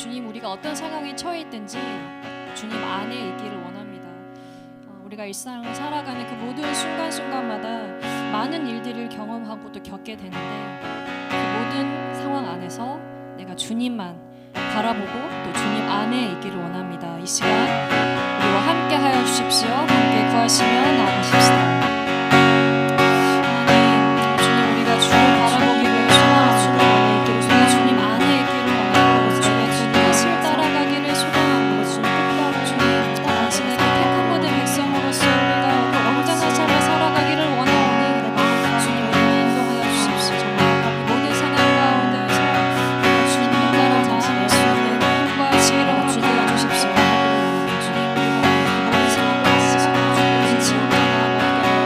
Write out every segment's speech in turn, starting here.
주님, 우리가 어떤 상황에 처해 있든지 주님 안에 있기를 원합니다. 우리가 일상을 살아가는 그 모든 순간순간마다 많은 일들을 경험하고 또 겪게 되는데 그 모든 상황 안에서 내가 주님만 바라보고 또 주님 안에 있기를 원합니다. 이 시간 우리와 함께 하여 주십시오. 함께 구하시며 나아가십시다. 하나님, 주님, 우리가 주를 바라보기를 소망하고 우리가 주님 안에 있기를 원하고 주의 뜻을 따라가기를 소망하고 주님 당신의 택한 모든 백성으로서 우리가 그 온전한 삶을 살아가기를 원하오니 주님 우리를 인도하여 주십시오. 모든 상황 가운데서 주님 따라 나아갈 수 있는 힘과 지혜로움을 주여 주십시오. 주님, 우리가 모든 상황 가운데서 주님 친구가 나아갈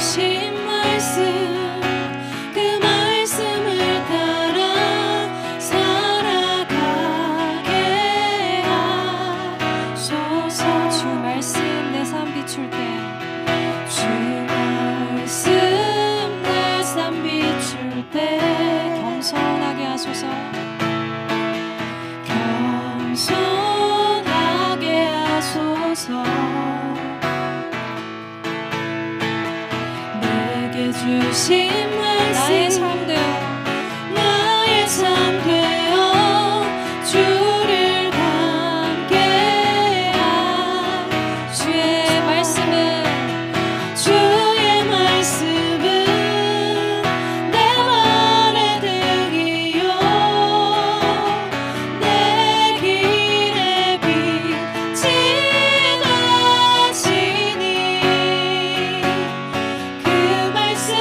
주신 말씀 그 말씀을 따라 살아가게 하소서. 주 말씀 내 삶 비출 때 주 말씀 내 삶 비출 때 겸손하게 하소서. 겸손하게 하소서. 주신 말씀 나의 삶 되어 주를 닮게 하. 주의 말씀은 내 발의 등이요 내 길의 빛이 되시니 그 말씀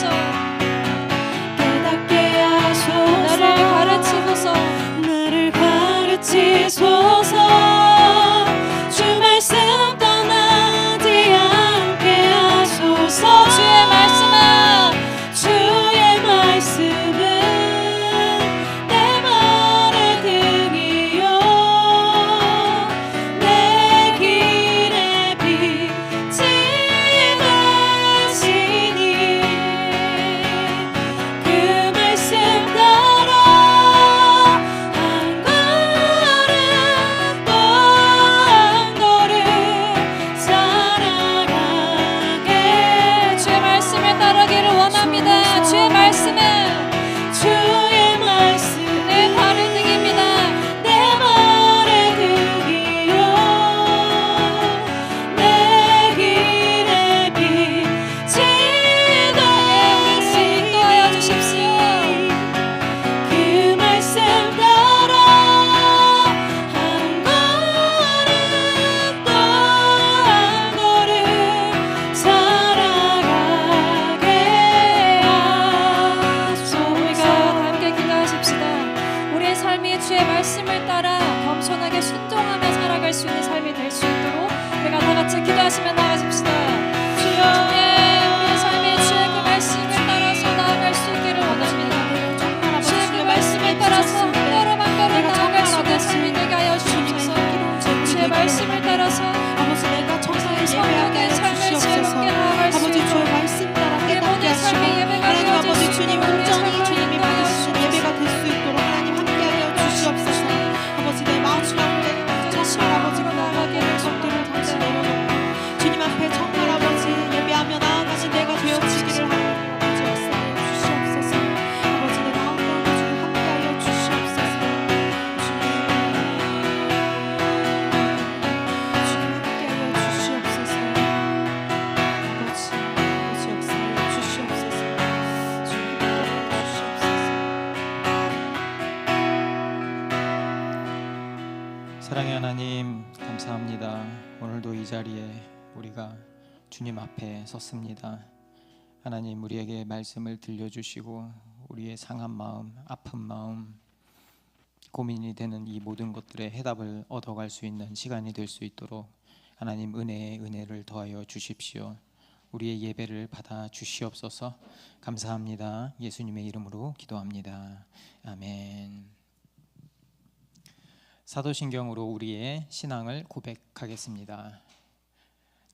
주옵소서. 깨닫게 하소서. 나를 가르치소서. 주 말씀 떠나지 않게 하소서. 주의 말씀은 내 발의 등이요 내 길의 빛이 되시니 그 말씀 따라 한 걸음 또 한 걸음 살아가게. 주의 말씀을 따르기를 원합니다. 주의 말씀은 주의 말씀 내 발의 등입니다. 내 발의 등이요 내 길의 빛이 되시니 인도하여 주십시오. 그 말씀 따라 한 걸음 또 한 걸음 살아가게 하소서. 우리가 함께 기도하십시다. 우리의 삶이 주의 말씀을 따라 겸손하게 순종하며 살아갈 수 있는 삶이 될 수 있도록 우리가 다 같이 기도하시며 나가십시다. 주여, 우리의 삶이 주의 그 말씀을 따라서 나아갈 수 있기를 원합니다. 주의 그 말씀을 따라서 한 걸음 한 걸음 나아갈 수 있는 삶이 되게 하여 주옵소서. 주의 말씀을 따라서 아버지 내가 청사에 성령의 예배하게 삶을 하여 주시옵소서. 즐겁게 나아갈 수 아버지 있도록 주의 말씀 따라 우리 깨닫게 모든 하시고 삶의 예배가 하나님 아버지 되어질 수 주님 있도록 우리의 온전히 삶을 주님이 인도하여 받으시는 예배가 될 수 있도록 하나님 함께하여 주시옵소서. 아버지 내 마음 가운데 정말 아버지 나아가기를 것들을 다시 내려놓고 주님 앞에 정말 아버지 예배하며 나아가는 내가 되어지기를 하나님 아버지 역사하여 주시옵소서. 아버지 내 마음 가운데 주님 함께하여 주시옵소서. 주님 함께하여 주시옵소서. 아버지 역사하여 주시옵소서. 주님 함께하여 주시옵소서. 사랑의 하나님 감사합니다. 오늘도 이 자리에 우리가 주님 앞에 섰습니다. 하나님 우리에게 말씀을 들려주시고 우리의 상한 마음, 아픈 마음, 고민이 되는 이 모든 것들의 해답을 얻어갈 수 있는 시간이 될 수 있도록 하나님 은혜의 은혜를 더하여 주십시오. 우리의 예배를 받아 주시옵소서. 감사합니다. 예수님의 이름으로 기도합니다. 아멘. 사도신경으로 우리의 신앙을 고백하겠습니다.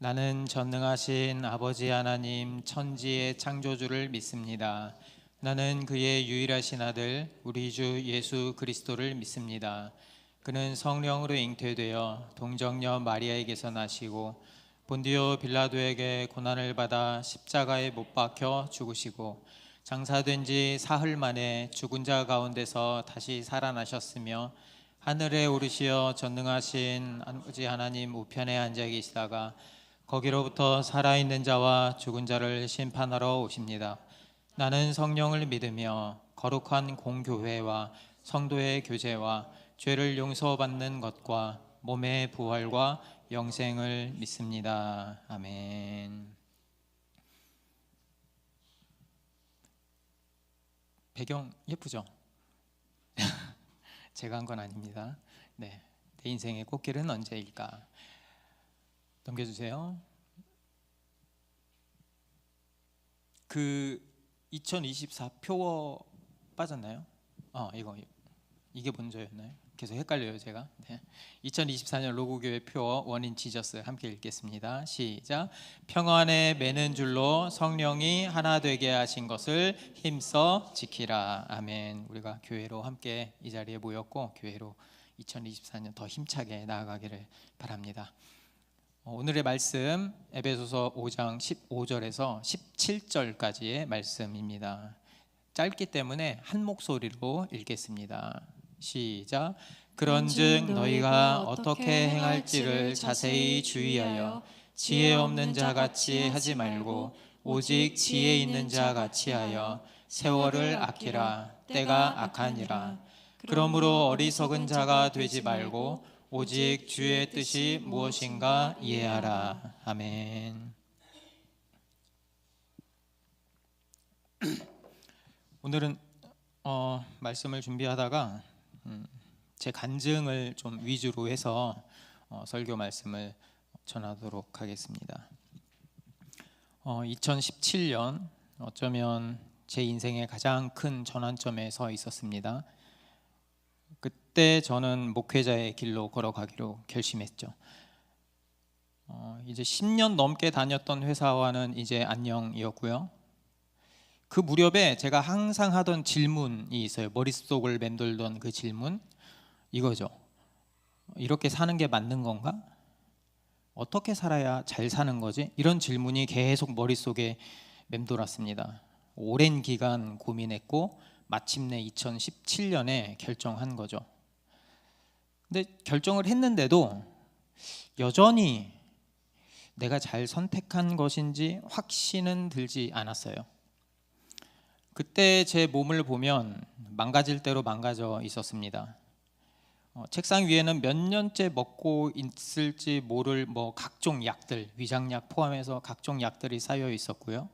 나는 전능하신 아버지 하나님 천지의 창조주를 믿습니다. 나는 그의 유일하신 아들 우리 주 예수 그리스도를 믿습니다. 그는 성령으로 잉태되어 동정녀 마리아에게서 나시고 본디오 빌라도에게 고난을 받아 십자가에 못 박혀 죽으시고 장사된 지 사흘 만에 죽은 자 가운데서 다시 살아나셨으며 하늘에 오르시어 전능하신 아버지 하나님 우편에 앉아 계시다가 거기로부터 살아있는 자와 죽은 자를 심판하러 오십니다. 나는 성령을 믿으며 거룩한 공교회와 성도의 교제와 죄를 용서받는 것과 몸의 부활과 영생을 믿습니다. 아멘. 배경 예쁘죠? 제가 한 건 아닙니다. 네, 내 인생의 꽃길은 언제일까? 넘겨주세요. 그 2024 표어 빠졌나요? 이게 먼저였나요? 계속 헷갈려요 제가. 네. 2024년 로고교회 표어 원인 지저스 함께 읽겠습니다. 시작. 평안에 매는 줄로 성령이 하나 되게 하신 것을 힘써 지키라. 아멘. 우리가 교회로 함께 이 자리에 모였고 교회로 2024년 더 힘차게 나아가기를 바랍니다. 오늘의 말씀 에베소서 5장 15절에서 17절까지의 말씀입니다. 짧기 때문에 한 목소리로 읽겠습니다. 시작. 그런즉 너희가 어떻게 행할지를 자세히 주의하여 지혜 없는 자 같이 하지 말고 오직 지혜 있는 자 같이 하여 세월을 아끼라. 때가 악하니라. 그러므로 어리석은 자가 되지 말고 오직 주의 뜻이 무엇인가 이해하라. 아멘. 오늘은 말씀을 준비하다가 제 간증을 좀 위주로 해서 설교 말씀을 전하도록 하겠습니다. 2017년 어쩌면 제 인생의 가장 큰 전환점에 서 있었습니다. 그때 저는 목회자의 길로 걸어가기로 결심했죠. 이제 10년 넘게 다녔던 회사와는 이제 안녕이었고요. 그 무렵에 제가 항상 하던 질문이 있어요. 머릿속을 맴돌던 그 질문, 이거죠. 이렇게 사는 게 맞는 건가? 어떻게 살아야 잘 사는 거지? 이런 질문이 계속 머릿속에 맴돌았습니다. 오랜 기간 고민했고 마침내 2017년에 결정한 거죠. 근데 결정을 했는데도 여전히 내가 잘 선택한 것인지 확신은 들지 않았어요. 그때 제 몸을 보면 망가질 대로 망가져 있었습니다. 책상 위에는 몇 년째 먹고 있을지 모를 각종 약들, 위장약 포함해서 각종 약들이 쌓여 있었고요.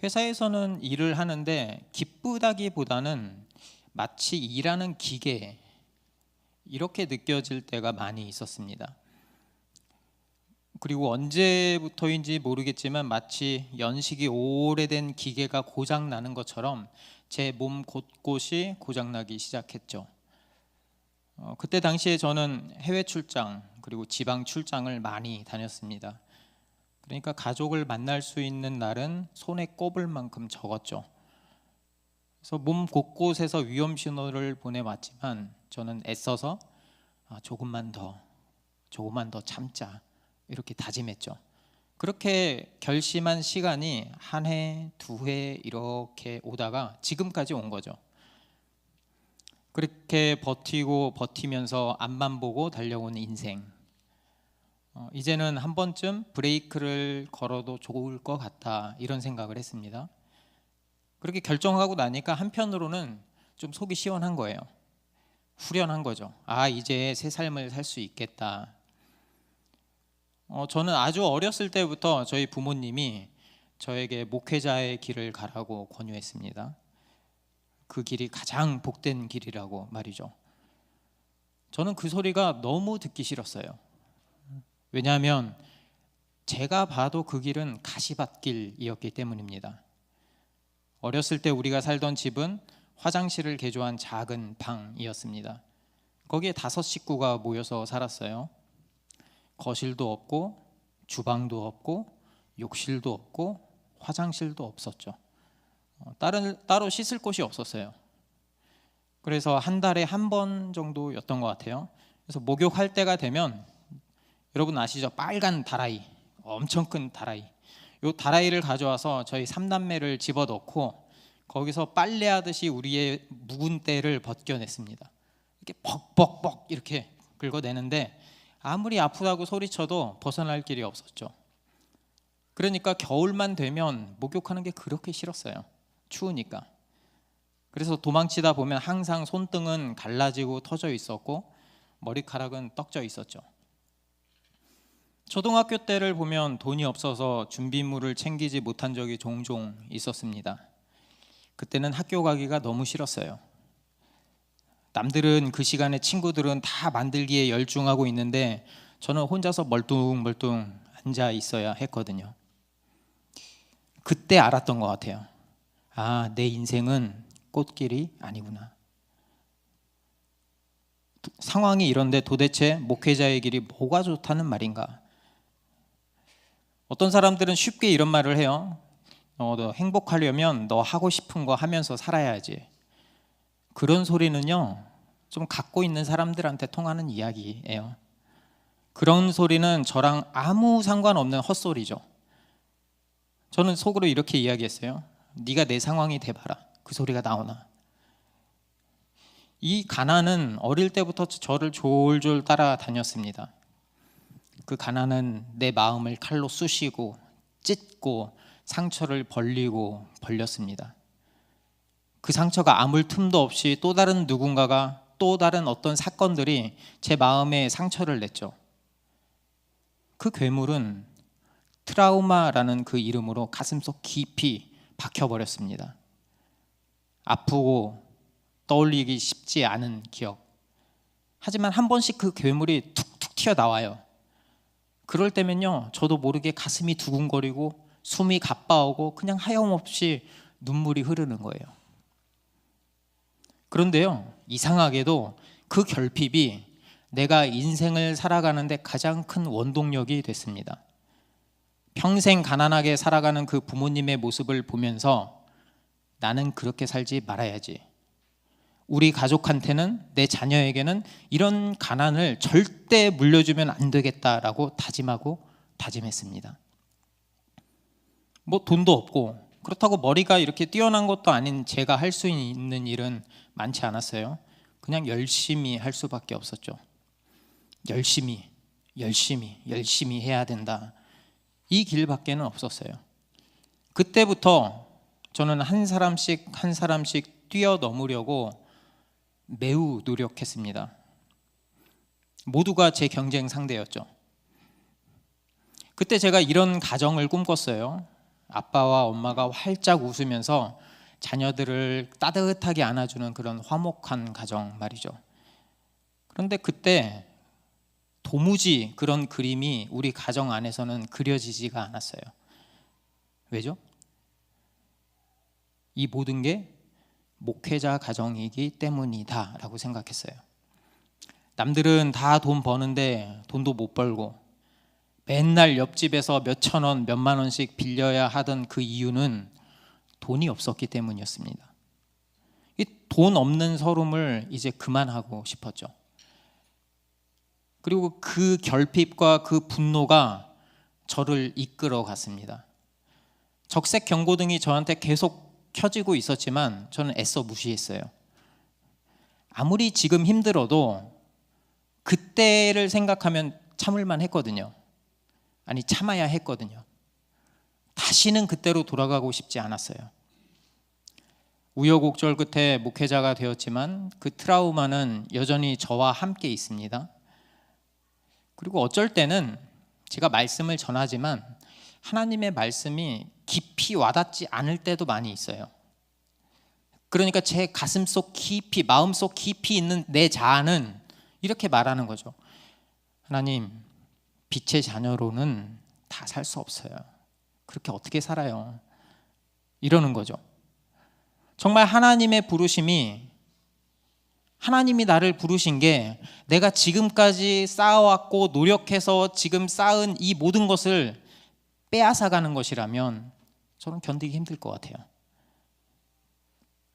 회사에서는 일을 하는데 기쁘다기보다는 마치 일하는 기계, 이렇게 느껴질 때가 많이 있었습니다. 그리고 언제부터인지 모르겠지만 마치 연식이 오래된 기계가 고장 나는 것처럼 제 몸 곳곳이 고장 나기 시작했죠. 그때 당시에 저는 해외 출장 그리고 지방 출장을 많이 다녔습니다. 그러니까 가족을 만날 수 있는 날은 손에 꼽을 만큼 적었죠. 그래서 몸 곳곳에서 위험 신호를 보내왔지만 저는 애써서 조금만 더 참자, 이렇게 다짐했죠. 그렇게 결심한 시간이 한 해, 두 해 이렇게 오다가 지금까지 온 거죠. 그렇게 버티면서 앞만 보고 달려온 인생. 이제는 한 번쯤 브레이크를 걸어도 좋을 것 같다, 이런 생각을 했습니다. 그렇게 결정하고 나니까 한편으로는 좀 속이 시원한 거예요. 후련한 거죠. 이제 새 삶을 살 수 있겠다. 저는 아주 어렸을 때부터 저희 부모님이 저에게 목회자의 길을 가라고 권유했습니다. 그 길이 가장 복된 길이라고 말이죠. 저는 그 소리가 너무 듣기 싫었어요. 왜냐하면 제가 봐도 그 길은 가시밭길이었기 때문입니다. 어렸을 때 우리가 살던 집은 화장실을 개조한 작은 방이었습니다. 거기에 5 식구가 모여서 살았어요. 거실도 없고 주방도 없고 욕실도 없고 화장실도 없었죠. 따로 씻을 곳이 없었어요. 그래서 한 달에 한 번 정도였던 것 같아요. 그래서 목욕할 때가 되면, 여러분 아시죠? 빨간 다라이, 엄청 큰 다라이. 이 다라이를 가져와서 저희 3남매를 집어넣고 거기서 빨래하듯이 우리의 묵은 때를 벗겨냈습니다. 이렇게 벅벅벅 이렇게 긁어내는데 아무리 아프다고 소리쳐도 벗어날 길이 없었죠. 그러니까 겨울만 되면 목욕하는 게 그렇게 싫었어요. 추우니까. 그래서 도망치다 보면 항상 손등은 갈라지고 터져 있었고 머리카락은 떡져 있었죠. 초등학교 때를 보면 돈이 없어서 준비물을 챙기지 못한 적이 종종 있었습니다. 그때는 학교 가기가 너무 싫었어요. 남들은 그 시간에 친구들은 다 만들기에 열중하고 있는데 저는 혼자서 멀뚱멀뚱 앉아 있어야 했거든요. 그때 알았던 것 같아요. 내 인생은 꽃길이 아니구나. 상황이 이런데 도대체 목회자의 길이 뭐가 좋다는 말인가? 어떤 사람들은 쉽게 이런 말을 해요. 너 행복하려면 너 하고 싶은 거 하면서 살아야지. 그런 소리는요, 좀 갖고 있는 사람들한테 통하는 이야기예요. 그런 소리는 저랑 아무 상관없는 헛소리죠. 저는 속으로 이렇게 이야기했어요. 네가 내 상황이 돼봐라. 그 소리가 나오나. 이 가난은 어릴 때부터 저를 졸졸 따라다녔습니다. 그 가난은 내 마음을 칼로 쑤시고 찢고 상처를 벌렸습니다. 그 상처가 아물 틈도 없이 또 다른 누군가가, 또 다른 어떤 사건들이 제 마음에 상처를 냈죠. 그 괴물은 트라우마라는 그 이름으로 가슴속 깊이 박혀버렸습니다. 아프고 떠올리기 쉽지 않은 기억. 하지만 한 번씩 그 괴물이 툭툭 튀어나와요. 그럴 때면요, 저도 모르게 가슴이 두근거리고 숨이 가빠오고 그냥 하염없이 눈물이 흐르는 거예요. 그런데요, 이상하게도 그 결핍이 내가 인생을 살아가는데 가장 큰 원동력이 됐습니다. 평생 가난하게 살아가는 그 부모님의 모습을 보면서 나는 그렇게 살지 말아야지. 우리 가족한테는, 내 자녀에게는 이런 가난을 절대 물려주면 안 되겠다라고 다짐하고 다짐했습니다. 뭐 돈도 없고 그렇다고 머리가 이렇게 뛰어난 것도 아닌 제가 할 수 있는 일은 많지 않았어요. 그냥 열심히 할 수밖에 없었죠. 열심히 해야 된다. 이 길밖에는 없었어요. 그때부터 저는 한 사람씩 뛰어넘으려고 매우 노력했습니다. 모두가 제 경쟁 상대였죠. 그때 제가 이런 가정을 꿈꿨어요. 아빠와 엄마가 활짝 웃으면서 자녀들을 따뜻하게 안아주는 그런 화목한 가정 말이죠. 그런데 그때 도무지 그런 그림이 우리 가정 안에서는 그려지지가 않았어요. 왜죠? 이 모든 게 목회자 가정이기 때문이다 라고 생각했어요. 남들은 다 돈 버는데 돈도 못 벌고 맨날 옆집에서 몇천 원, 몇만 원씩 빌려야 하던 그 이유는 돈이 없었기 때문이었습니다. 이 돈 없는 서름을 이제 그만하고 싶었죠. 그리고 그 결핍과 그 분노가 저를 이끌어 갔습니다. 적색 경고등이 저한테 계속 켜지고 있었지만 저는 애써 무시했어요. 아무리 지금 힘들어도 그때를 생각하면 참을만 했거든요. 아니, 참아야 했거든요. 다시는 그때로 돌아가고 싶지 않았어요. 우여곡절 끝에 목회자가 되었지만 그 트라우마는 여전히 저와 함께 있습니다. 그리고 어쩔 때는 제가 말씀을 전하지만 하나님의 말씀이 깊이 와닿지 않을 때도 많이 있어요. 그러니까 제 가슴속 깊이, 마음속 깊이 있는 내 자아는 이렇게 말하는 거죠. 하나님, 빛의 자녀로는 다 살 수 없어요. 그렇게 어떻게 살아요? 이러는 거죠. 정말 하나님의 부르심이, 하나님이 나를 부르신 게 내가 지금까지 쌓아왔고 노력해서 지금 쌓은 이 모든 것을 빼앗아가는 것이라면 저는 견디기 힘들 것 같아요.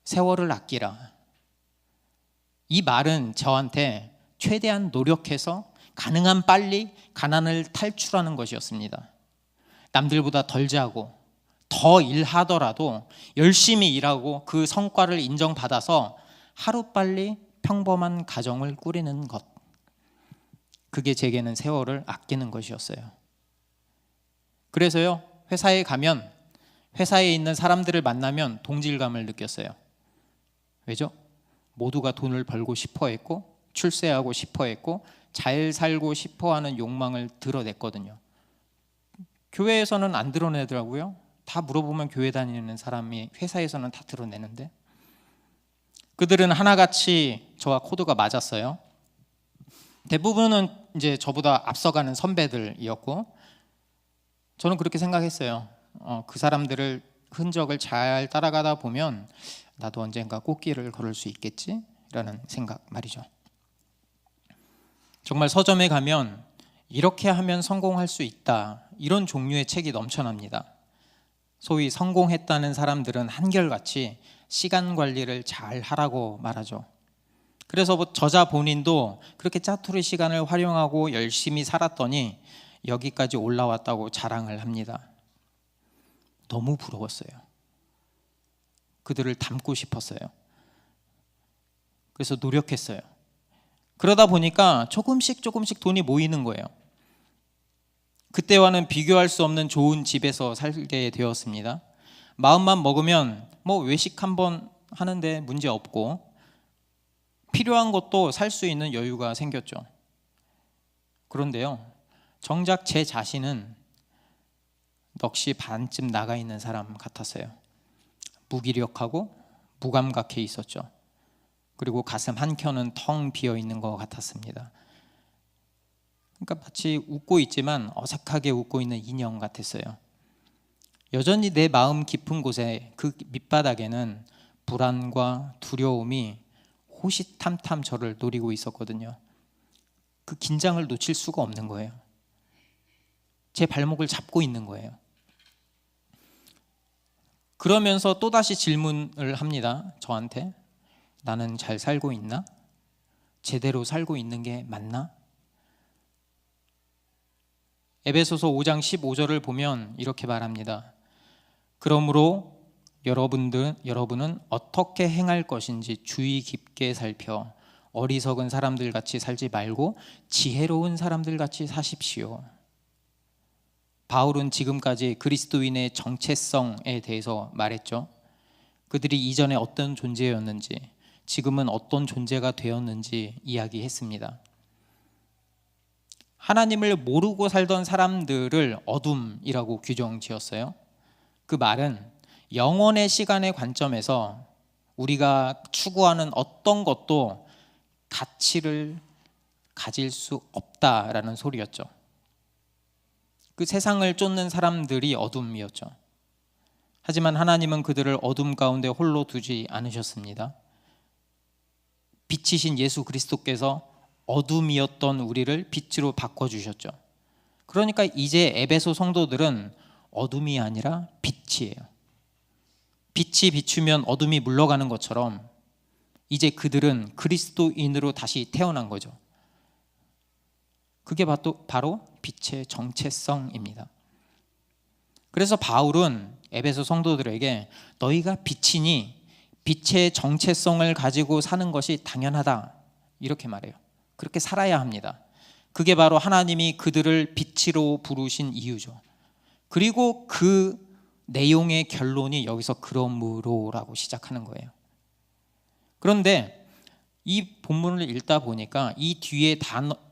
세월을 아끼라. 이 말은 저한테 최대한 노력해서 가능한 빨리 가난을 탈출하는 것이었습니다. 남들보다 덜 자고 더 일하더라도 열심히 일하고 그 성과를 인정받아서 하루빨리 평범한 가정을 꾸리는 것. 그게 제게는 세월을 아끼는 것이었어요. 그래서요, 회사에 가면, 회사에 있는 사람들을 만나면 동질감을 느꼈어요. 왜죠? 모두가 돈을 벌고 싶어 했고 출세하고 싶어 했고 잘 살고 싶어 하는 욕망을 드러냈거든요. 교회에서는 안 드러내더라고요. 다 물어보면 교회 다니는 사람이 회사에서는 다 드러내는데, 그들은 하나같이 저와 코드가 맞았어요. 대부분은 이제 저보다 앞서가는 선배들이었고, 저는 그렇게 생각했어요. 그 사람들을 흔적을 잘 따라가다 보면 나도 언젠가 꽃길을 걸을 수 있겠지? 라는 생각 말이죠. 정말 서점에 가면 이렇게 하면 성공할 수 있다, 이런 종류의 책이 넘쳐납니다. 소위 성공했다는 사람들은 한결같이 시간 관리를 잘 하라고 말하죠. 그래서 저자 본인도 그렇게 짜투리 시간을 활용하고 열심히 살았더니 여기까지 올라왔다고 자랑을 합니다. 너무 부러웠어요. 그들을 닮고 싶었어요. 그래서 노력했어요. 그러다 보니까 조금씩 돈이 모이는 거예요. 그때와는 비교할 수 없는 좋은 집에서 살게 되었습니다. 마음만 먹으면 뭐 외식 한번 하는데 문제 없고 필요한 것도 살 수 있는 여유가 생겼죠. 그런데요, 정작 제 자신은 넋이 반쯤 나가 있는 사람 같았어요. 무기력하고 무감각해 있었죠. 그리고 가슴 한켠은 텅 비어 있는 것 같았습니다. 그러니까 마치 웃고 있지만 어색하게 웃고 있는 인형 같았어요. 여전히 내 마음 깊은 곳에 그 밑바닥에는 불안과 두려움이 호시탐탐 저를 노리고 있었거든요. 그 긴장을 놓칠 수가 없는 거예요. 제 발목을 잡고 있는 거예요. 그러면서 또다시 질문을 합니다. 저한테. 나는 잘 살고 있나? 제대로 살고 있는 게 맞나? 에베소서 5장 15절을 보면 이렇게 말합니다. 그러므로 여러분은 어떻게 행할 것인지 주의 깊게 살펴 어리석은 사람들 같이 살지 말고 지혜로운 사람들 같이 사십시오. 바울은 지금까지 그리스도인의 정체성에 대해서 말했죠. 그들이 이전에 어떤 존재였는지, 지금은 어떤 존재가 되었는지 이야기했습니다. 하나님을 모르고 살던 사람들을 어둠이라고 규정 지었어요. 그 말은 영원의 시간의 관점에서 우리가 추구하는 어떤 것도 가치를 가질 수 없다라는 소리였죠. 그 세상을 쫓는 사람들이 어둠이었죠. 하지만 하나님은 그들을 어둠 가운데 홀로 두지 않으셨습니다. 빛이신 예수 그리스도께서 어둠이었던 우리를 빛으로 바꿔주셨죠. 그러니까 이제 에베소 성도들은 어둠이 아니라 빛이에요. 빛이 비추면 어둠이 물러가는 것처럼 이제 그들은 그리스도인으로 다시 태어난 거죠. 그게 바로 빛의 정체성입니다. 그래서 바울은 에베소 성도들에게 너희가 빛이니 빛의 정체성을 가지고 사는 것이 당연하다 이렇게 말해요. 그렇게 살아야 합니다. 그게 바로 하나님이 그들을 빛으로 부르신 이유죠. 그리고 그 내용의 결론이 여기서 그러므로라고 시작하는 거예요. 그런데 이 본문을 읽다 보니까 이 뒤에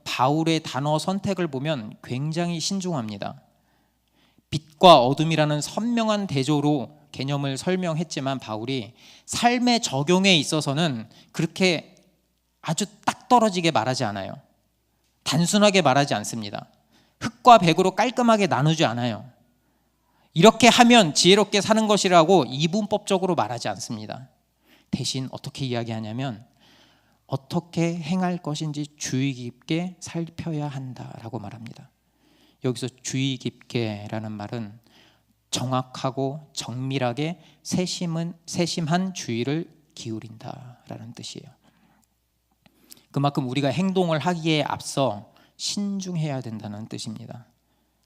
바울의 단어 선택을 보면 굉장히 신중합니다. 빛과 어둠이라는 선명한 대조로 개념을 설명했지만 바울이 삶의 적용에 있어서는 그렇게 아주 딱 떨어지게 말하지 않아요. 단순하게 말하지 않습니다. 흙과 백으로 깔끔하게 나누지 않아요. 이렇게 하면 지혜롭게 사는 것이라고 이분법적으로 말하지 않습니다. 대신 어떻게 이야기하냐면 어떻게 행할 것인지 주의 깊게 살펴야 한다라고 말합니다. 여기서 주의 깊게라는 말은 정확하고 정밀하게 세심한 주의를 기울인다라는 뜻이에요. 그만큼 우리가 행동을 하기에 앞서 신중해야 된다는 뜻입니다.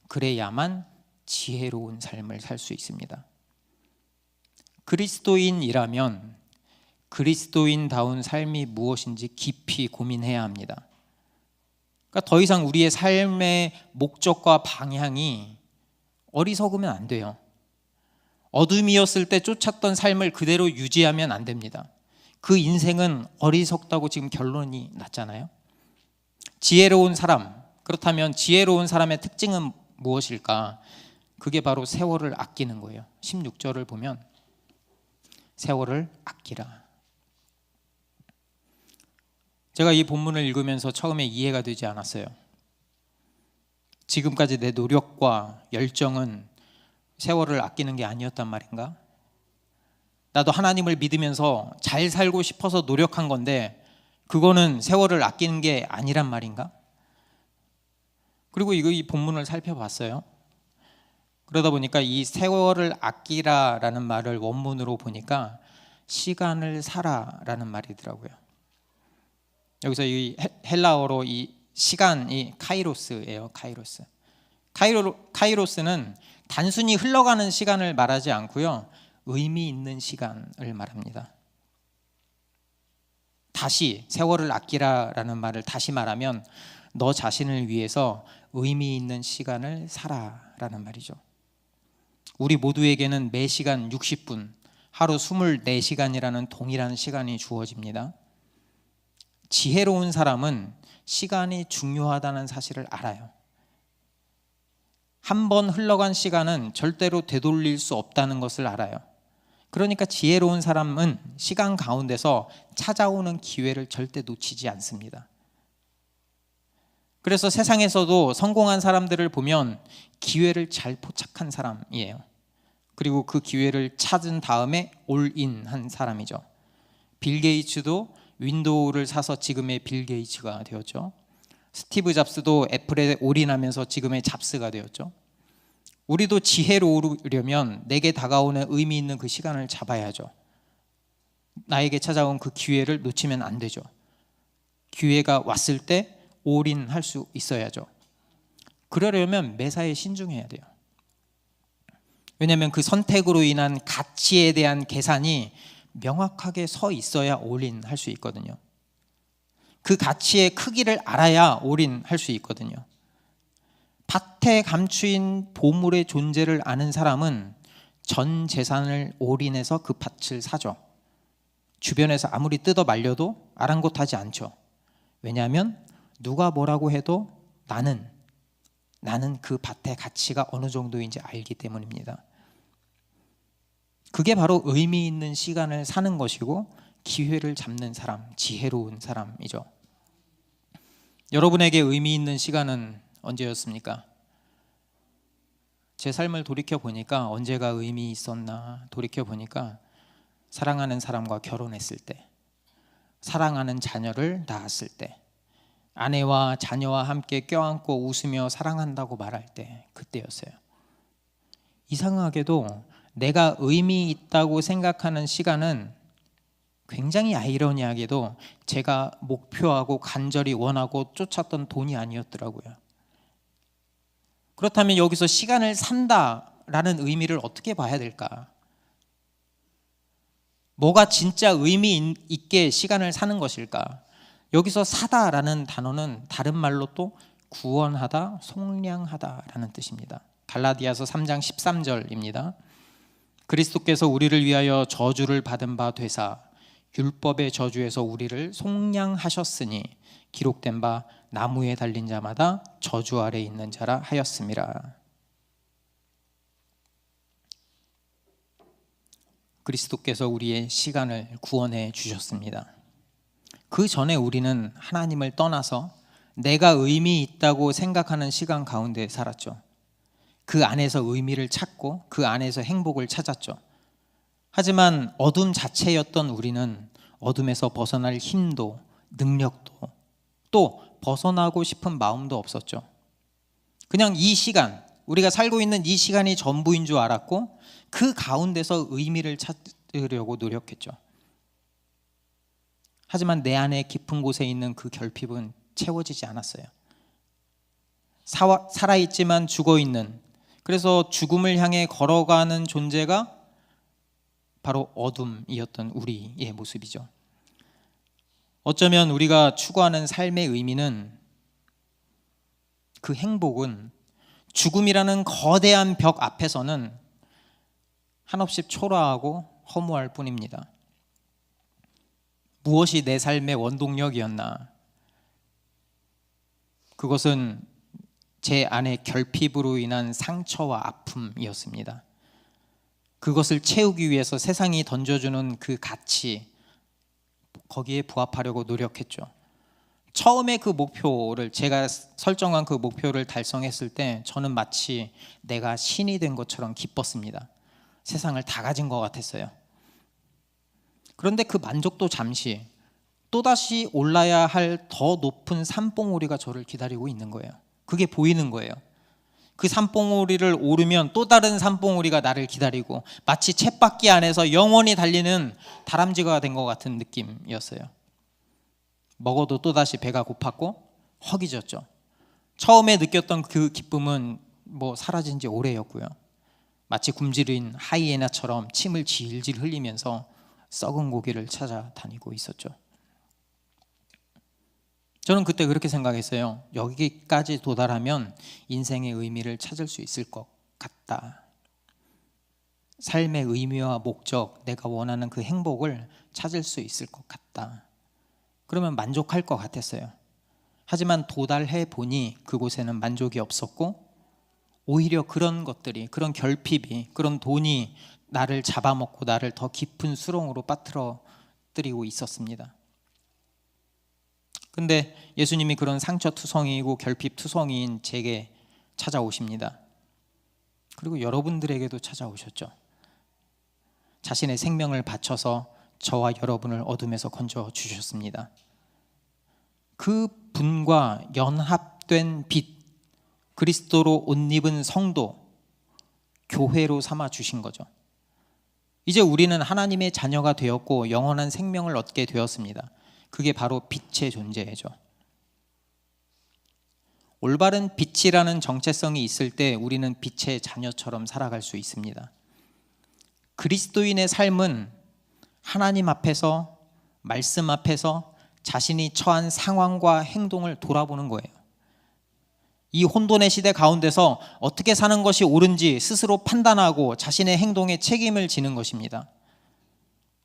그래야만 지혜로운 삶을 살 수 있습니다. 그리스도인이라면 그리스도인다운 삶이 무엇인지 깊이 고민해야 합니다. 그러니까 더 이상 우리의 삶의 목적과 방향이 어리석으면 안 돼요. 어둠이었을 때 쫓았던 삶을 그대로 유지하면 안 됩니다. 그 인생은 어리석다고 지금 결론이 났잖아요. 지혜로운 사람, 그렇다면 지혜로운 사람의 특징은 무엇일까? 그게 바로 세월을 아끼는 거예요. 16절을 보면 세월을 아끼라. 제가 이 본문을 읽으면서 처음에 이해가 되지 않았어요. 지금까지 내 노력과 열정은 세월을 아끼는 게 아니었단 말인가? 나도 하나님을 믿으면서 잘 살고 싶어서 노력한 건데 그거는 세월을 아끼는 게 아니란 말인가? 그리고 이 본문을 살펴봤어요. 그러다 보니까 이 세월을 아끼라라는 말을 원문으로 보니까 시간을 살아라는 말이더라고요. 여기서 이 헬라어로 이 시간이 카이로스예요. 카이로스는 단순히 흘러가는 시간을 말하지 않고요. 의미 있는 시간을 말합니다. 다시 세월을 아끼라라는 말을 다시 말하면 너 자신을 위해서 의미 있는 시간을 살아라는 말이죠. 우리 모두에게는 매 시간 60분, 하루 24시간이라는 동일한 시간이 주어집니다. 지혜로운 사람은 시간이 중요하다는 사실을 알아요. 한 번 흘러간 시간은 절대로 되돌릴 수 없다는 것을 알아요. 그러니까 지혜로운 사람은 시간 가운데서 찾아오는 기회를 절대 놓치지 않습니다. 그래서 세상에서도 성공한 사람들을 보면 기회를 잘 포착한 사람이에요. 그리고 그 기회를 찾은 다음에 올인한 사람이죠. 빌 게이츠도 윈도우를 사서 지금의 빌 게이츠가 되었죠. 스티브 잡스도 애플에 올인하면서 지금의 잡스가 되었죠. 우리도 지혜로우려면 내게 다가오는 의미 있는 그 시간을 잡아야죠. 나에게 찾아온 그 기회를 놓치면 안 되죠. 기회가 왔을 때 올인할 수 있어야죠. 그러려면 매사에 신중해야 돼요. 왜냐하면 그 선택으로 인한 가치에 대한 계산이 명확하게 서 있어야 올인할 수 있거든요. 그 가치의 크기를 알아야 올인할 수 있거든요. 밭에 감추인 보물의 존재를 아는 사람은 전 재산을 올인해서 그 밭을 사죠. 주변에서 아무리 뜯어 말려도 아랑곳하지 않죠. 왜냐하면 누가 뭐라고 해도 나는 그 밭의 가치가 어느 정도인지 알기 때문입니다. 그게 바로 의미 있는 시간을 사는 것이고 기회를 잡는 사람, 지혜로운 사람이죠. 여러분에게 의미 있는 시간은 언제였습니까? 제 삶을 돌이켜 보니까 언제가 의미 있었나 돌이켜 보니까 사랑하는 사람과 결혼했을 때, 사랑하는 자녀를 낳았을 때, 아내와 자녀와 함께 껴안고 웃으며 사랑한다고 말할 때, 그때였어요. 이상하게도 내가 의미 있다고 생각하는 시간은 굉장히 아이러니하게도 제가 목표하고 간절히 원하고 쫓았던 돈이 아니었더라고요. 그렇다면 여기서 시간을 산다라는 의미를 어떻게 봐야 될까? 뭐가 진짜 의미 있게 시간을 사는 것일까? 여기서 사다라는 단어는 다른 말로 또 구원하다, 속량하다라는 뜻입니다. 갈라디아서 3장 13절입니다. 그리스도께서 우리를 위하여 저주를 받은 바 되사 율법의 저주에서 우리를 속량하셨으니 기록된 바 나무에 달린 자마다 저주 아래 있는 자라 하였음이라. 그리스도께서 우리의 시간을 구원해 주셨습니다. 그 전에 우리는 하나님을 떠나서 내가 의미 있다고 생각하는 시간 가운데 살았죠. 그 안에서 의미를 찾고 그 안에서 행복을 찾았죠. 하지만 어둠 자체였던 우리는 어둠에서 벗어날 힘도 능력도 또 벗어나고 싶은 마음도 없었죠. 그냥 이 시간, 우리가 살고 있는 이 시간이 전부인 줄 알았고 그 가운데서 의미를 찾으려고 노력했죠. 하지만 내 안에 깊은 곳에 있는 그 결핍은 채워지지 않았어요. 살아있지만 죽어있는, 그래서 죽음을 향해 걸어가는 존재가 바로 어둠이었던 우리의 모습이죠. 어쩌면 우리가 추구하는 삶의 의미는, 그 행복은 죽음이라는 거대한 벽 앞에서는 한없이 초라하고 허무할 뿐입니다. 무엇이 내 삶의 원동력이었나? 그것은 제 안의 결핍으로 인한 상처와 아픔이었습니다. 그것을 채우기 위해서 세상이 던져주는 그 가치, 거기에 부합하려고 노력했죠. 처음에 그 목표를, 제가 설정한 그 목표를 달성했을 때 저는 마치 내가 신이 된 것처럼 기뻤습니다. 세상을 다 가진 것 같았어요. 그런데 그 만족도 잠시, 또다시 올라야 할 더 높은 산봉우리가 저를 기다리고 있는 거예요. 그게 보이는 거예요. 그 산봉우리를 오르면 또 다른 산봉우리가 나를 기다리고 마치 쳇바퀴 안에서 영원히 달리는 다람쥐가 된 것 같은 느낌이었어요. 먹어도 또다시 배가 고팠고 허기졌죠. 처음에 느꼈던 그 기쁨은 사라진 지 오래였고요. 마치 굶주린 하이에나처럼 침을 질질 흘리면서 썩은 고기를 찾아다니고 있었죠. 저는 그때 그렇게 생각했어요. 여기까지 도달하면 인생의 의미를 찾을 수 있을 것 같다. 삶의 의미와 목적, 내가 원하는 그 행복을 찾을 수 있을 것 같다. 그러면 만족할 것 같았어요. 하지만 도달해 보니 그곳에는 만족이 없었고 오히려 그런 것들이, 그런 결핍이, 그런 돈이 나를 잡아먹고 나를 더 깊은 수렁으로 빠뜨리고 있었습니다. 근데 예수님이 그런 상처투성이이고 결핍투성이인 제게 찾아오십니다. 그리고 여러분들에게도 찾아오셨죠. 자신의 생명을 바쳐서 저와 여러분을 어둠에서 건져주셨습니다. 그 분과 연합된 빛, 그리스도로 옷 입은 성도, 교회로 삼아 주신 거죠. 이제 우리는 하나님의 자녀가 되었고 영원한 생명을 얻게 되었습니다. 그게 바로 빛의 존재죠. 올바른 빛이라는 정체성이 있을 때 우리는 빛의 자녀처럼 살아갈 수 있습니다. 그리스도인의 삶은 하나님 앞에서, 말씀 앞에서 자신이 처한 상황과 행동을 돌아보는 거예요. 이 혼돈의 시대 가운데서 어떻게 사는 것이 옳은지 스스로 판단하고 자신의 행동에 책임을 지는 것입니다.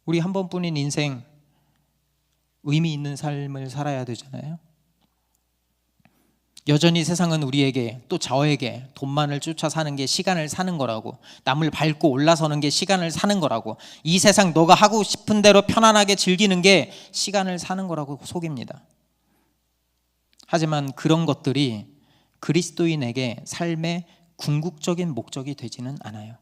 우리 한 번뿐인 인생, 의미 있는 삶을 살아야 되잖아요. 여전히 세상은 우리에게, 또 저에게 돈만을 쫓아 사는 게 시간을 사는 거라고, 남을 밟고 올라서는 게 시간을 사는 거라고, 이 세상 너가 하고 싶은 대로 편안하게 즐기는 게 시간을 사는 거라고 속입니다. 하지만 그런 것들이 그리스도인에게 삶의 궁극적인 목적이 되지는 않아요.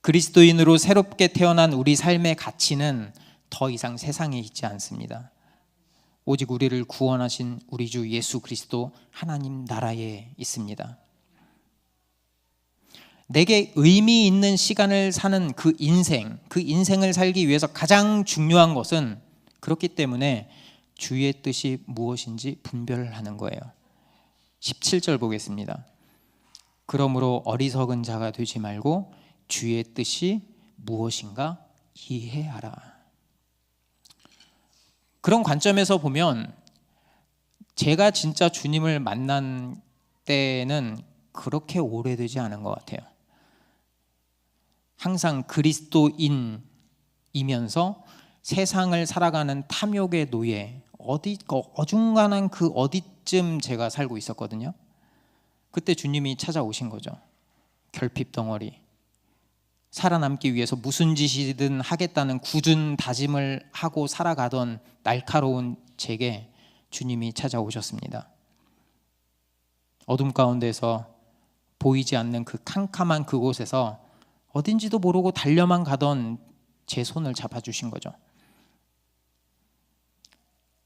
그리스도인으로 새롭게 태어난 우리 삶의 가치는 더 이상 세상에 있지 않습니다. 오직 우리를 구원하신 우리 주 예수 그리스도 하나님 나라에 있습니다. 내게 의미 있는 시간을 사는 그 인생을 살기 위해서 가장 중요한 것은, 그렇기 때문에 주의 뜻이 무엇인지 분별하는 거예요. 17절 보겠습니다. 그러므로 어리석은 자가 되지 말고 주의 뜻이 무엇인가 이해하라. 그런 관점에서 보면 제가 진짜 주님을 만난 때는 그렇게 오래되지 않은 것 같아요. 항상 그리스도인이면서 세상을 살아가는 탐욕의 노예, 어중간한 그 어디쯤 제가 살고 있었거든요. 그때 주님이 찾아오신 거죠. 결핍 덩어리, 살아남기 위해서 무슨 짓이든 하겠다는 굳은 다짐을 하고 살아가던 날카로운 제게 주님이 찾아오셨습니다. 어둠 가운데서 보이지 않는 그 캄캄한 그곳에서 어딘지도 모르고 달려만 가던 제 손을 잡아주신 거죠.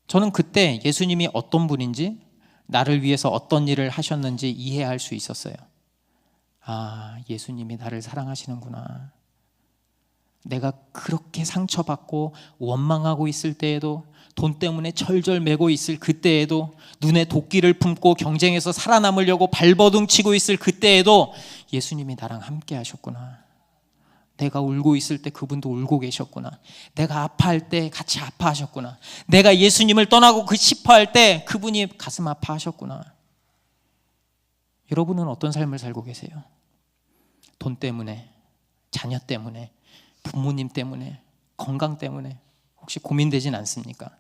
저는 그때 예수님이 어떤 분인지, 나를 위해서 어떤 일을 하셨는지 이해할 수 있었어요. 아, 예수님이 나를 사랑하시는구나. 내가 그렇게 상처받고 원망하고 있을 때에도, 돈 때문에 절절매고 있을 그때에도, 눈에 도끼를 품고 경쟁해서 살아남으려고 발버둥 치고 있을 그때에도 예수님이 나랑 함께 하셨구나. 내가 울고 있을 때 그분도 울고 계셨구나. 내가 아파할 때 같이 아파하셨구나. 내가 예수님을 떠나고 싶어할 때 그분이 가슴 아파하셨구나. 여러분은 어떤 삶을 살고 계세요? 돈 때문에, 자녀 때문에, 부모님 때문에, 건강 때문에 혹시 고민되진 않습니까?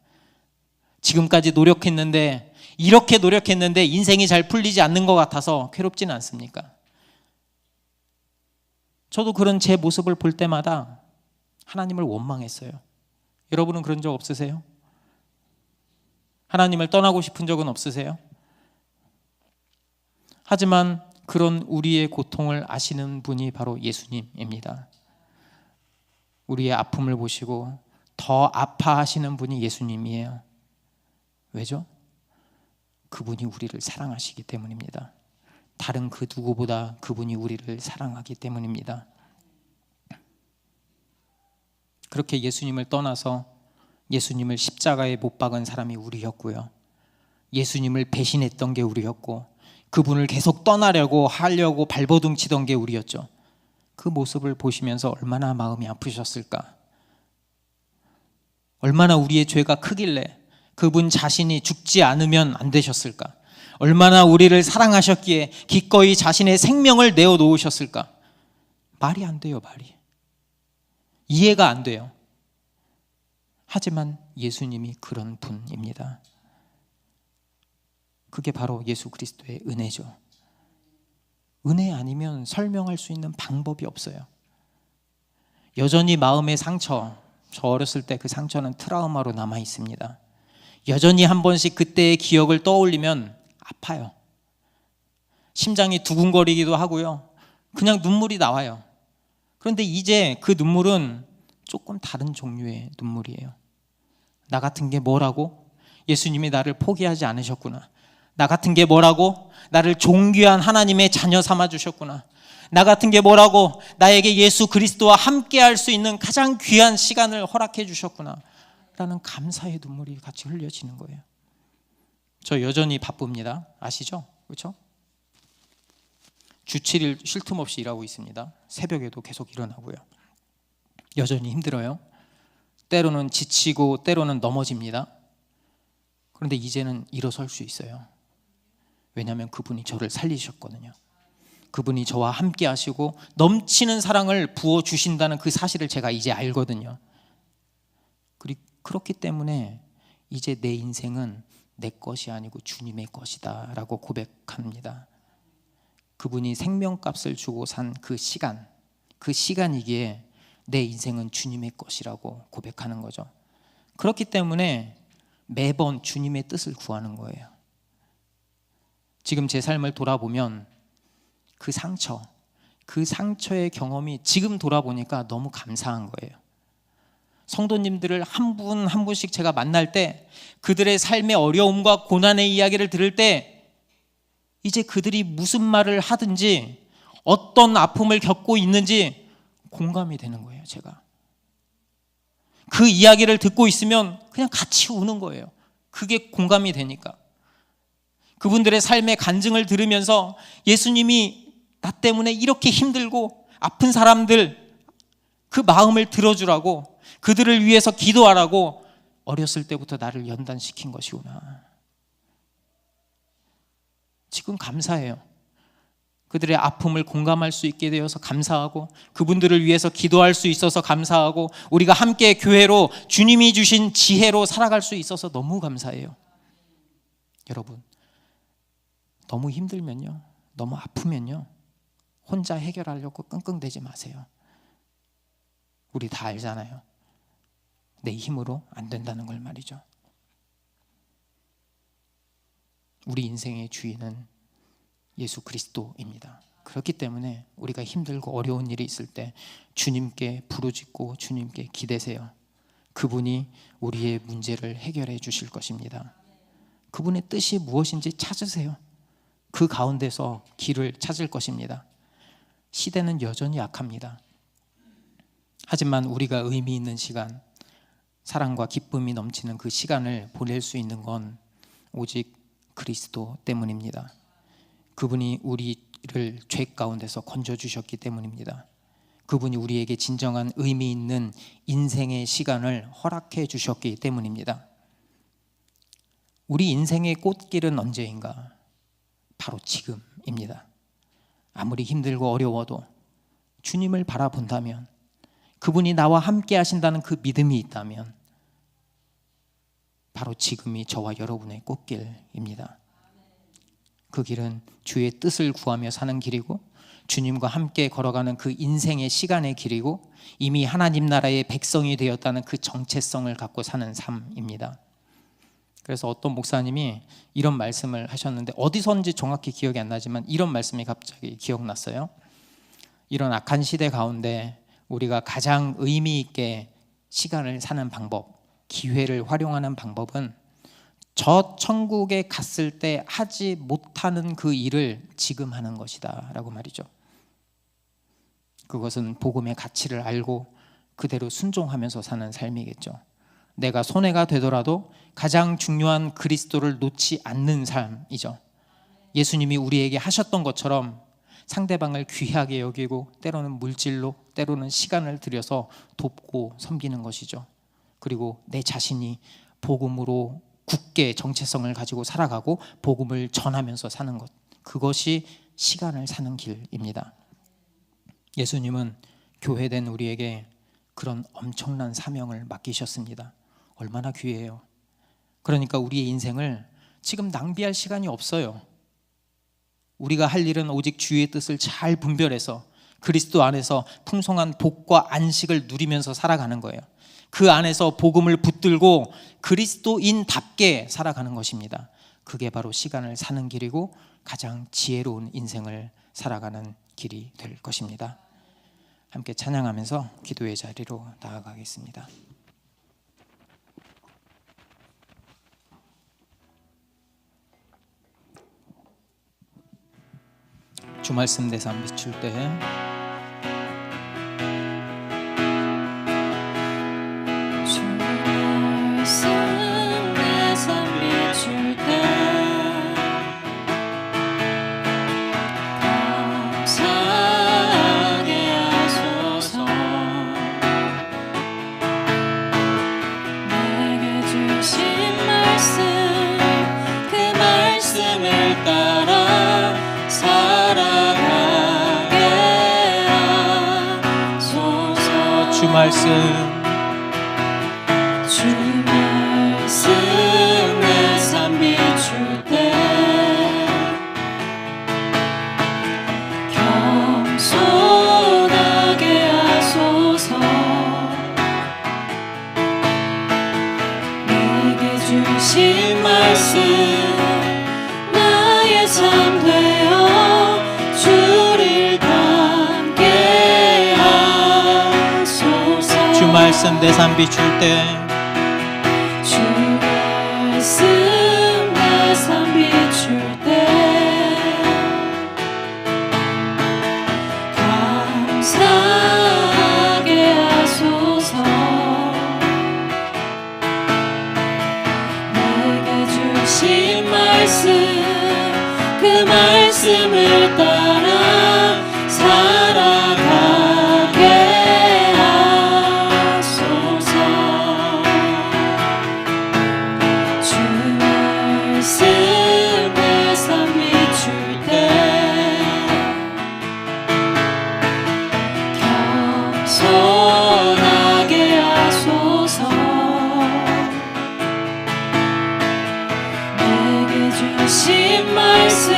지금까지 노력했는데, 이렇게 노력했는데 인생이 잘 풀리지 않는 것 같아서 괴롭진 않습니까? 저도 그런 제 모습을 볼 때마다 하나님을 원망했어요. 여러분은 그런 적 없으세요? 하나님을 떠나고 싶은 적은 없으세요? 하지만 그런 우리의 고통을 아시는 분이 바로 예수님입니다. 우리의 아픔을 보시고 더 아파하시는 분이 예수님이에요. 왜죠? 그분이 우리를 사랑하시기 때문입니다. 다른 그 누구보다 그분이 우리를 사랑하기 때문입니다. 그렇게 예수님을 떠나서 예수님을 십자가에 못 박은 사람이 우리였고요. 예수님을 배신했던 게 우리였고, 그분을 계속 떠나려고 하려고 발버둥 치던 게 우리였죠. 그 모습을 보시면서 얼마나 마음이 아프셨을까? 얼마나 우리의 죄가 크길래 그분 자신이 죽지 않으면 안 되셨을까? 얼마나 우리를 사랑하셨기에 기꺼이 자신의 생명을 내어놓으셨을까? 말이 안 돼요, 말이. 이해가 안 돼요. 하지만 예수님이 그런 분입니다. 그게 바로 예수 그리스도의 은혜죠. 은혜 아니면 설명할 수 있는 방법이 없어요. 여전히 마음의 상처, 저 어렸을 때 그 상처는 트라우마로 남아 있습니다. 여전히 한 번씩 그때의 기억을 떠올리면 아파요. 심장이 두근거리기도 하고요. 그냥 눈물이 나와요. 그런데 이제 그 눈물은 조금 다른 종류의 눈물이에요. 나 같은 게 뭐라고? 예수님이 나를 포기하지 않으셨구나. 나 같은 게 뭐라고? 나를 존귀한 하나님의 자녀 삼아 주셨구나. 나 같은 게 뭐라고? 나에게 예수 그리스도와 함께 할 수 있는 가장 귀한 시간을 허락해 주셨구나 라는 감사의 눈물이 같이 흘려지는 거예요. 저 여전히 바쁩니다. 아시죠? 그렇죠? 주 7일 쉴 틈 없이 일하고 있습니다. 새벽에도 계속 일어나고요. 여전히 힘들어요. 때로는 지치고 때로는 넘어집니다. 그런데 이제는 일어설 수 있어요. 왜냐하면 그분이 저를 살리셨거든요. 그분이 저와 함께 하시고 넘치는 사랑을 부어주신다는 그 사실을 제가 이제 알거든요. 그렇기 때문에 이제 내 인생은 내 것이 아니고 주님의 것이다 라고 고백합니다. 그분이 생명값을 주고 산 그 시간이기에 내 인생은 주님의 것이라고 고백하는 거죠. 그렇기 때문에 매번 주님의 뜻을 구하는 거예요. 지금 제 삶을 돌아보면 그 상처의 경험이 지금 돌아보니까 너무 감사한 거예요. 성도님들을 한 분 한 분씩 제가 만날 때 그들의 삶의 어려움과 고난의 이야기를 들을 때 이제 그들이 무슨 말을 하든지 어떤 아픔을 겪고 있는지 공감이 되는 거예요. 제가 그 이야기를 듣고 있으면 그냥 같이 우는 거예요. 그게 공감이 되니까. 그분들의 삶의 간증을 들으면서 예수님이 나 때문에 이렇게 힘들고 아픈 사람들 그 마음을 들어주라고, 그들을 위해서 기도하라고 어렸을 때부터 나를 연단시킨 것이구나. 지금 감사해요. 그들의 아픔을 공감할 수 있게 되어서 감사하고, 그분들을 위해서 기도할 수 있어서 감사하고, 우리가 함께 교회로 주님이 주신 지혜로 살아갈 수 있어서 너무 감사해요. 여러분, 너무 힘들면요, 너무 아프면요, 혼자 해결하려고 끙끙대지 마세요. 우리 다 알잖아요. 내 힘으로 안 된다는 걸 말이죠. 우리 인생의 주인은 예수 그리스도입니다. 그렇기 때문에 우리가 힘들고 어려운 일이 있을 때 주님께 부르짖고 주님께 기대세요. 그분이 우리의 문제를 해결해 주실 것입니다. 그분의 뜻이 무엇인지 찾으세요. 그 가운데서 길을 찾을 것입니다. 시대는 여전히 약합니다. 하지만 우리가 의미 있는 시간, 사랑과 기쁨이 넘치는 그 시간을 보낼 수 있는 건 오직 그리스도 때문입니다. 그분이 우리를 죄 가운데서 건져주셨기 때문입니다. 그분이 우리에게 진정한 의미 있는 인생의 시간을 허락해 주셨기 때문입니다. 우리 인생의 꽃길은 언제인가? 바로 지금입니다. 아무리 힘들고 어려워도 주님을 바라본다면, 그분이 나와 함께 하신다는 그 믿음이 있다면 바로 지금이 저와 여러분의 꽃길입니다. 그 길은 주의 뜻을 구하며 사는 길이고, 주님과 함께 걸어가는 그 인생의 시간의 길이고, 이미 하나님 나라의 백성이 되었다는 그 정체성을 갖고 사는 삶입니다. 그래서 어떤 목사님이 이런 말씀을 하셨는데, 어디선지 정확히 기억이 안 나지만 이런 말씀이 갑자기 기억났어요. 이런 악한 시대 가운데 우리가 가장 의미 있게 시간을 사는 방법, 기회를 활용하는 방법은 저 천국에 갔을 때 하지 못하는 그 일을 지금 하는 것이다 라고 말이죠. 그것은 복음의 가치를 알고 그대로 순종하면서 사는 삶이겠죠. 내가 손해가 되더라도 가장 중요한 그리스도를 놓지 않는 삶이죠. 예수님이 우리에게 하셨던 것처럼 상대방을 귀하게 여기고, 때로는 물질로, 때로는 시간을 들여서 돕고 섬기는 것이죠. 그리고 내 자신이 복음으로 굳게 정체성을 가지고 살아가고 복음을 전하면서 사는 것, 그것이 시간을 사는 길입니다. 예수님은 교회된 우리에게 그런 엄청난 사명을 맡기셨습니다. 얼마나 귀해요. 그러니까 우리의 인생을 지금 낭비할 시간이 없어요. 우리가 할 일은 오직 주의 뜻을 잘 분별해서 그리스도 안에서 풍성한 복과 안식을 누리면서 살아가는 거예요. 그 안에서 복음을 붙들고 그리스도인답게 살아가는 것입니다. 그게 바로 시간을 사는 길이고 가장 지혜로운 인생을 살아가는 길이 될 것입니다. 함께 찬양하면서 기도의 자리로 나아가겠습니다. 주 말씀 대상 비출 때 주 말씀 대상 비출 때 감사하게 하소서. 내게 주신 말씀 그 말씀을 따라 살아가게 하소서. 주 말씀 주 말씀 내 삶 비출 때 겸손하게 하소서. 내게 주신 말씀 나의 삶 되어 주를 닮게 하소서. 주 말씀 내 삶 비출 때 주 말씀 내 삶 비출 때 감사하게 하소서. 내게 주신 말씀 그 말씀을 따라 살아가게 하소서. 주 말씀 내 삶 비출 때 겸손하게 하소서. 내게 주신 말씀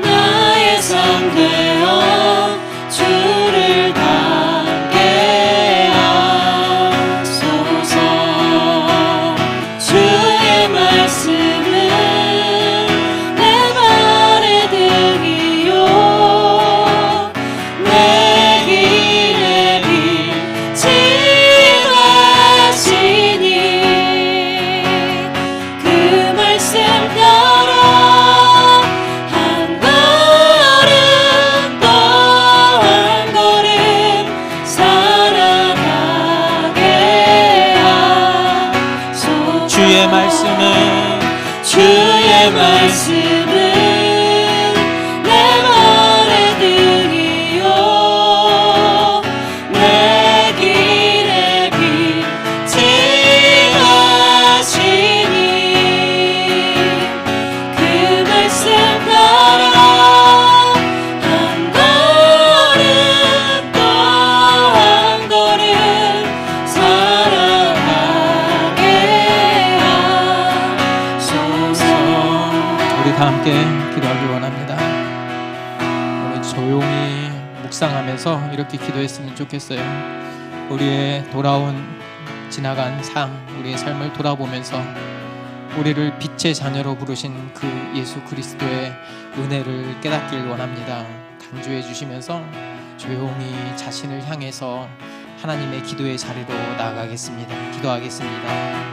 나의 삶 되어 주를 닮게 하소서. 주의 말씀은 내 발의 등이요 내 길의 빛이 되시니 그 말씀 따라 한 걸음 또 한 걸음 살아가게 하소서. 주의 말씀은 내 발의 등이요 내 길의 빛이 되시니 그 말씀 따라 한 걸음 또 한 걸음 살아가게 하소서. 우리 다 함께 기도하기 원합니다. 우리 조용히 묵상하면서 이렇게 기도했으면 좋겠어요. 우리의 돌아온 지나간 우리의 삶을 돌아보면서 우리를 빛의 자녀로 부르신 그 예수 그리스도의 은혜를 깨닫길 원합니다. 간주해 주시면서 조용히 자신을 향해서 하나님의 기도의 자리로 나아가겠습니다. 기도하겠습니다.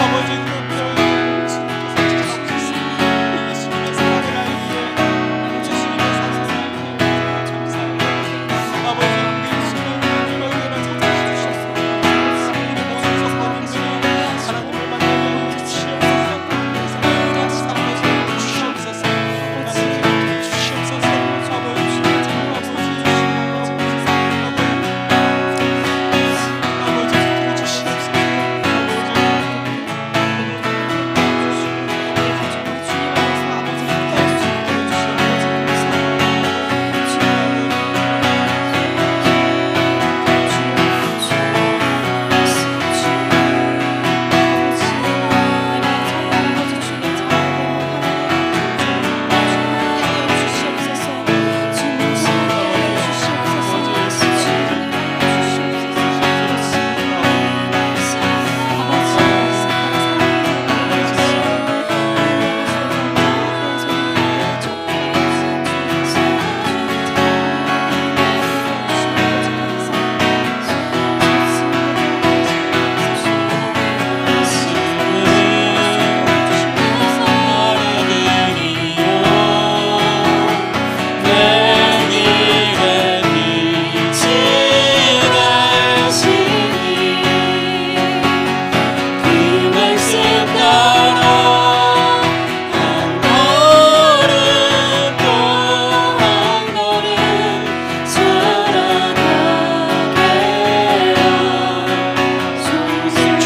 아버지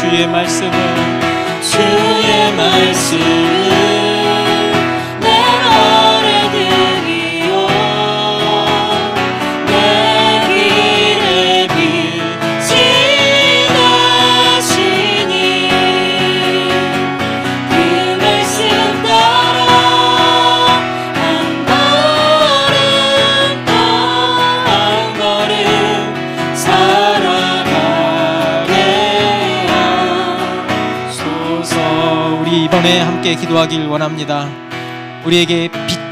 주의 말씀을 주의 말씀을 내 발에 등이요 내 길에 빛이 되시니 그 말씀 따라 한 걸음 또 한 걸음 살아가게 하소서. 우리 이번에 함께 기도하길 원합니다. 우리에게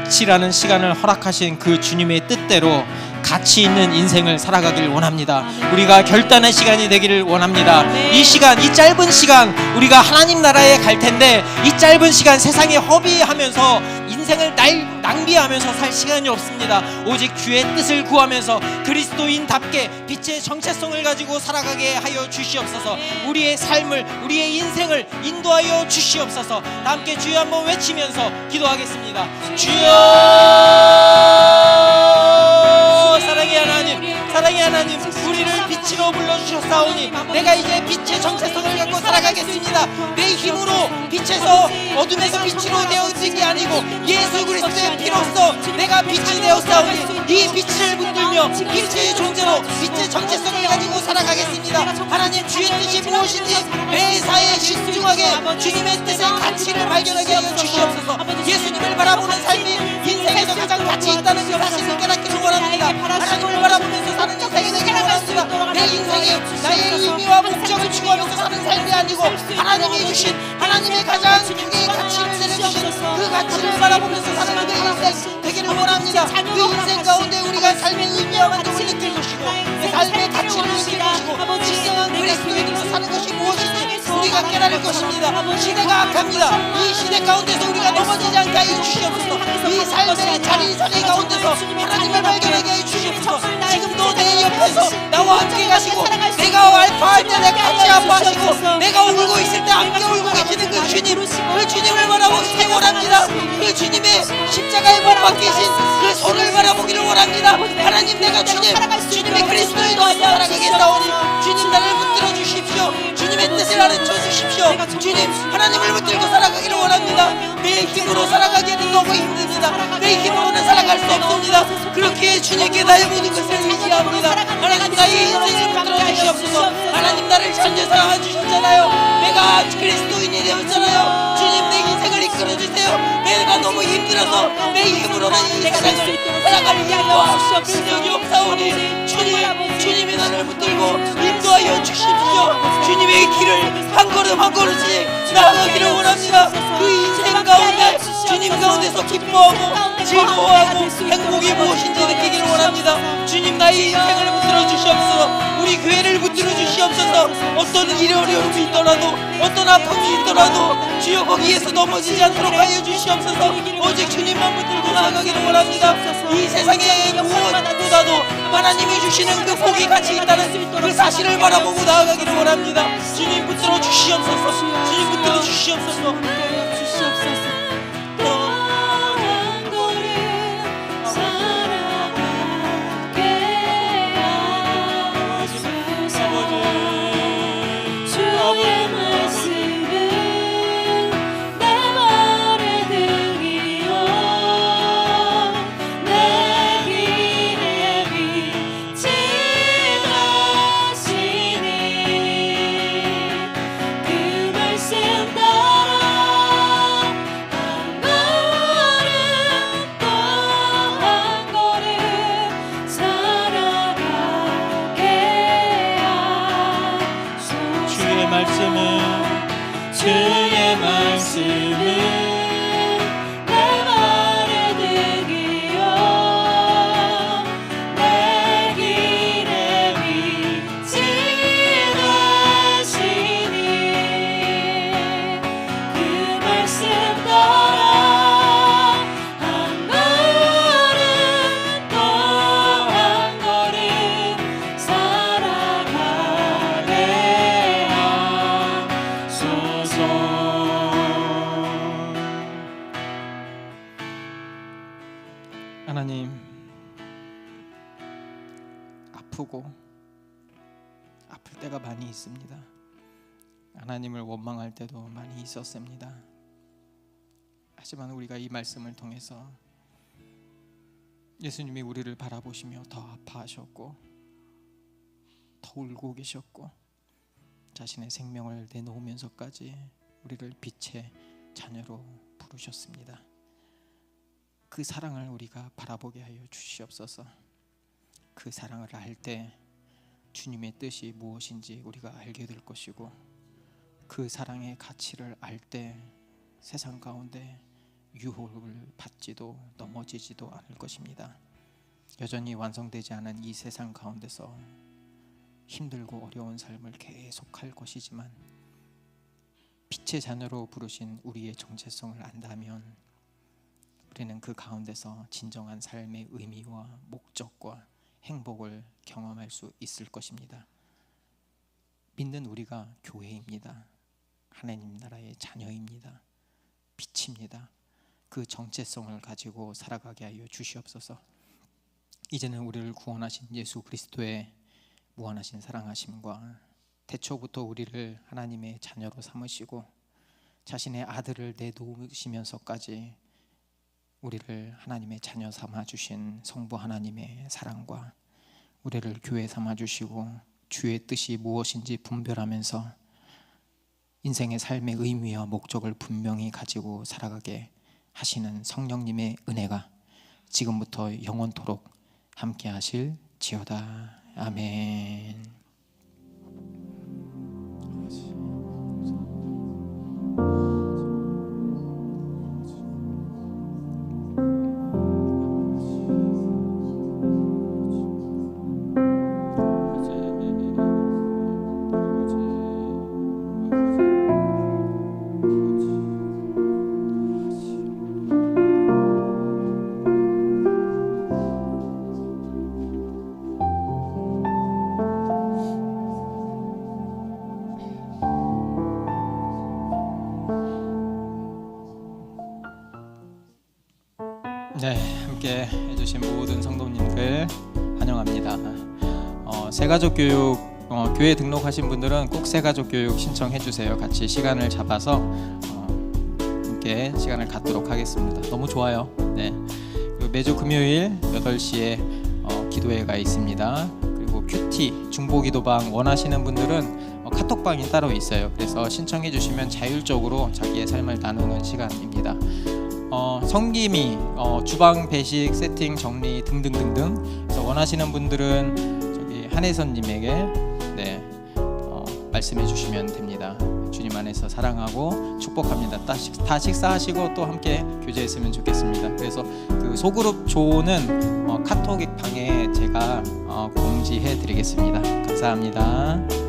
빛이라는 시간을 허락하신 그 주님의 뜻대로 가치 있는 인생을 살아가길 원합니다. 우리가 결단의 시간이 되기를 원합니다. 이 시간, 이 짧은 시간 우리가 하나님 나라에 갈 텐데 이 짧은 시간 세상에 허비하면서 인생을 낭비하면서 살 시간이 없습니다. 오직 주의 뜻을 구하면서 그리스도인답게 빛의 정체성을 가지고 살아가게 하여 주시옵소서. 우리의 삶을, 우리의 인생을 인도하여 주시옵소서. 다 함께 주여 한번 외치면서 기도하겠습니다. 주여, 사랑의 하나님, 사랑의 하나님, 우리를 빛으로 불러주셨사오니 내가 이제 빛의 정체성을 갖고 살아가겠습니다. 내 힘으로 빛에서 어둠에서 빛으로 되어진 게 아니고 예수 그리스도의 피로써 내가 빛이 되었사오니 이 빛을 붙들며 빛의 존재로 빛의 정체성을 가지고 살아가겠습니다. 하나님, 주의 뜻이 무엇인지 매사에 신중하게 주님의 뜻의 가치를 발견하게 하여 주시옵소서. 예수님을 바라보는 삶이 인생에서 가장 가치 있다는 그 사실을 깨닫기를 원합니다. 하나님을 바라보면서 사는 인생이 되기를 원합니다. 내 인생이 나의 의미와 목적을 추구하면서 사는 삶이 아니고 하나님이 주신, 하나님의 가장 크게 가치를 내려주신 그 가치를 바라보면서 사는 그 인생 되기를 원합니다. 그 인생 가운데 우리가 삶의 의미와 만족을 느낄 것이고 내 삶의 가치를 느낄 것이고 진정한 그리스도인으로 사는 것이 무엇인지 우리가 깨달을 것입니다. 시대가 악합니다. 이 시대 가운데서 우리가 넘어지지 않게 하여 주시옵소서. 이 삶의 자리 가운데서 하나님을 발견하게 하여 주시옵소서. 지금도 내 옆에서 나와 함께 가시고 내가 알파할 때 내가 같이 아파하시고 내가 울고 있을 때 함께 울고 계시는 그 주님, 그 주님을 바라보기 원합니다. 그 주님의 십자가에 못 박히신 그 손을 바라보기를 원합니다. 하나님, 내가 주님의 그리스도인으로 살아가겠사오니 주님 나를 붙들어 주십시오. 주님의 뜻을 가르쳐 주십시오. 주님, 하나님을 붙들고 살아가기를 원합니다. 내 힘으로 살아가기에는 너무 힘듭니다. 내 힘으로는 살아갈 수 없습니다. 그렇기에 주님께 나의 모든 것을 의지합니다. 하나님, 나의 인생을 붙들어 주시옵소서. 하나님, 나를 전혀 사랑해 주셨잖아요. 내가 그리스도인이 되었잖아요. 주님, 내 인생을 이끌어 주세요. 내가 너무 힘들어서 내 힘으로는 이 세상을 살아갈 힘과 능력이 없사오니 주님이 나를 붙들고 인도하여 주십시오. 주님의 길을 한 걸음 한 걸음씩 나아가기를 원합니다. 그 인생 가운데 주님 가운데서 기뻐하고 즐거워하고 행복이 무엇인지 느끼기를 원합니다. 주님, 나의 인생을 붙들어 주시옵소서. 우리 교회를 붙들어 주시옵소서. 어떤 어려움이 있더라도 어떤 아픔이 있더라도 주여 거기에서 넘어지지 않도록 하여 주시옵소서. 오직 주님만 붙들고 나아가기를 원합니다. 이 세상에 무엇보다도 하나님이 주시는 그 복이 같이 있다는 그 사실을 바라보고 나아가기를 원합니다. 주님 붙들어 주시옵소서. 주님 붙들어 주시옵소서. 주의 말씀은 내 발에 등이요 내 길에 빛이 되시니 그 말씀 따라 한 걸음 또 한 걸음 살아가게 하소서. 하나님, 아프고 아플 때가 많이 있습니다. 하나님을 원망할 때도 많이 있었습니다. 하지만 우리가 이 말씀을 통해서 예수님이 우리를 바라보시며 더 아파하셨고 더 울고 계셨고 자신의 생명을 내놓으면서까지 우리를 빛의 자녀로 부르셨습니다. 그 사랑을 우리가 바라보게 하여 주시옵소서. 그 사랑을 알 때 주님의 뜻이 무엇인지 우리가 알게 될 것이고, 그 사랑의 가치를 알 때 세상 가운데 유혹을 받지도 넘어지지도 않을 것입니다. 여전히 완성되지 않은 이 세상 가운데서 힘들고 어려운 삶을 계속할 것이지만 빛의 자녀로 부르신 우리의 정체성을 안다면 우리는 그 가운데서 진정한 삶의 의미와 목적과 행복을 경험할 수 있을 것입니다. 믿는 우리가 교회입니다. 하나님 나라의 자녀입니다. 빛입니다. 그 정체성을 가지고 살아가게 하여 주시옵소서. 이제는 우리를 구원하신 예수 그리스도의 무한하신 사랑하심과 태초부터 우리를 하나님의 자녀로 삼으시고 자신의 아들을 내놓으시면서까지 우리를 하나님의 자녀 삼아주신 성부 하나님의 사랑과 우리를 교회 삼아주시고 주의 뜻이 무엇인지 분별하면서 인생의 삶의 의미와 목적을 분명히 가지고 살아가게 하시는 성령님의 은혜가 지금부터 영원토록 함께 하실지어다. 아멘. 네, 함께 해주신 모든 성도님들 환영합니다. 새가족 교육 교회 등록하신 분들은 꼭 새가족 교육 신청해 주세요. 같이 시간을 잡아서 함께 시간을 갖도록 하겠습니다. 너무 좋아요. 네, 그리고 매주 금요일 8시에 기도회가 있습니다. 그리고 큐티 중보기도방 원하시는 분들은 카톡방이 따로 있어요. 그래서 신청해 주시면 자율적으로 자기의 삶을 나누는 시간입니다. 성김이 주방 배식 세팅 정리 등등등등. 그래서 원하시는 분들은 저기 한혜선님에게 말씀해 주시면 됩니다. 주님 안에서 사랑하고 축복합니다. 다 식사하시고 또 함께 교제했으면 좋겠습니다. 그래서 그 소그룹 조는 카톡 방에 제가 공지해 드리겠습니다. 감사합니다.